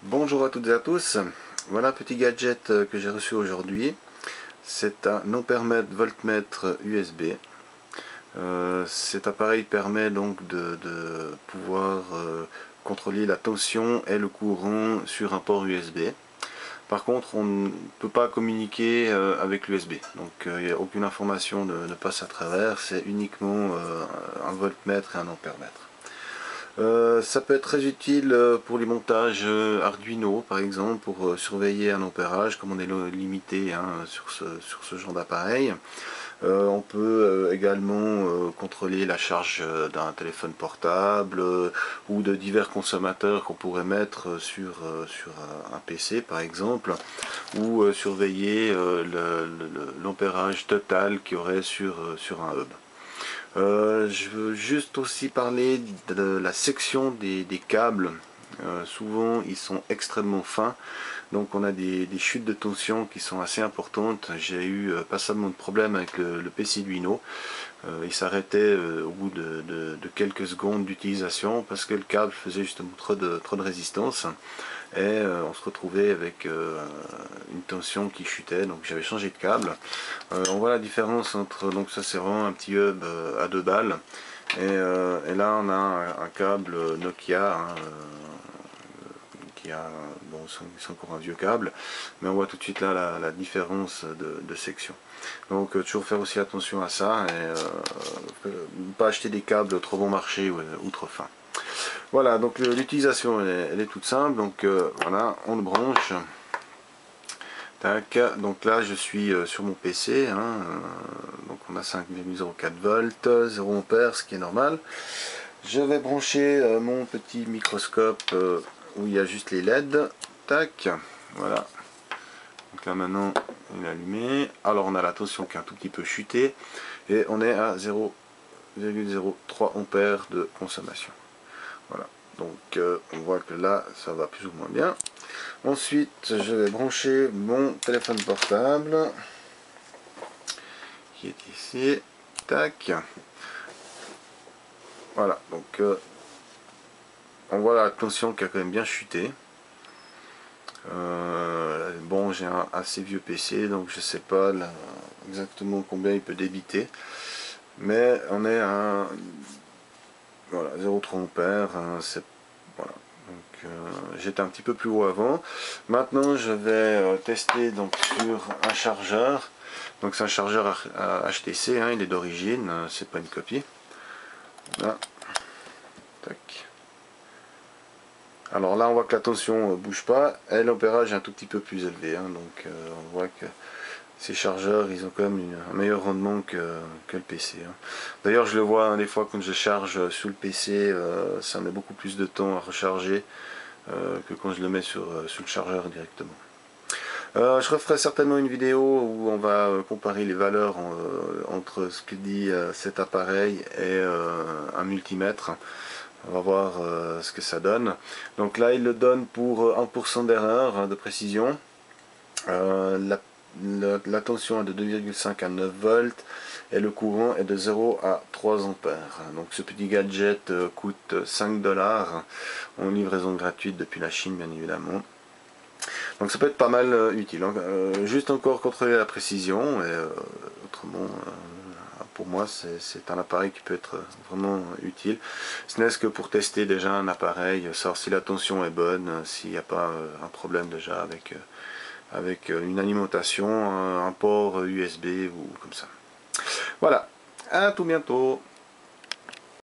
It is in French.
Bonjour à toutes et à tous, voilà un petit gadget que j'ai reçu aujourd'hui. C'est un ampèremètre voltmètre USB. Cet appareil permet donc de pouvoir contrôler la tension et le courant sur un port USB. Par contre, on ne peut pas communiquer avec l'USB, donc il n'y a aucune information ne passe à travers, c'est uniquement un voltmètre et un ampèremètre. Ça peut être très utile pour les montages Arduino par exemple, pour surveiller un ampérage, comme on est limité sur ce genre d'appareil. On peut également contrôler la charge d'un téléphone portable ou de divers consommateurs qu'on pourrait mettre sur un PC par exemple, ou surveiller l'ampérage total qu'il y aurait sur un hub. Je veux juste aussi parler de la section des câbles. Souvent ils sont extrêmement fins, donc on a des chutes de tension qui sont assez importantes. J'ai eu passablement de problèmes avec le PC Duino. Il s'arrêtait au bout de quelques secondes d'utilisation parce que le câble faisait justement trop de résistance, et on se retrouvait avec une tension qui chutait, donc j'avais changé de câble. On voit la différence entre, donc ça c'est vraiment un petit hub à 2 balles, et là on a un câble Nokia qui a, bon c'est encore un vieux câble, mais on voit tout de suite là la différence de section. Donc toujours faire aussi attention à ça, et ne pas acheter des câbles trop bon marché ou trop fins. Voilà, donc l'utilisation elle est toute simple, donc voilà, on le branche. Tac, donc là je suis sur mon PC, donc on a 5,04 volts, 0 ampères, ce qui est normal. Je vais brancher mon petit microscope où il y a juste les LED. Tac, voilà. Donc là maintenant il est allumé. Alors on a la tension qui est un tout petit peu chutée et on est à 0,03 ampères de consommation. Voilà, donc on voit que là ça va plus ou moins bien. Ensuite je vais brancher mon téléphone portable qui est ici. Tac, voilà, donc on voit la tension qui a quand même bien chuté. Bon, j'ai un assez vieux PC, donc je sais pas là, exactement combien il peut débiter, mais on est à voilà, 0,3 ampères, voilà. Donc j'étais un petit peu plus haut avant. Maintenant je vais tester donc sur un chargeur. Donc c'est un chargeur HTC, il est d'origine, c'est pas une copie. Là. Tac. Alors là on voit que la tension bouge pas et l'ampérage est un tout petit peu plus élevé, donc on voit que ces chargeurs ils ont quand même un meilleur rendement que le PC. D'ailleurs je le vois des fois quand je charge sous le PC, ça met beaucoup plus de temps à recharger que quand je le mets sur le chargeur directement. Je referai certainement une vidéo où on va comparer les valeurs entre ce que dit cet appareil et un multimètre. On va voir ce que ça donne. Donc là il le donne pour 1% d'erreur de précision. La tension est de 2,5 à 9 volts et le courant est de 0 à 3 ampères. Donc ce petit gadget coûte 5 $, en livraison gratuite depuis la Chine bien évidemment. Donc ça peut être pas mal utile. Juste encore contrôler la précision, et autrement pour moi c'est un appareil qui peut être vraiment utile. Ce n'est que pour tester déjà un appareil, savoir si la tension est bonne, s'il n'y a pas un problème déjà avec une alimentation, un port USB ou comme ça. Voilà, à tout bientôt.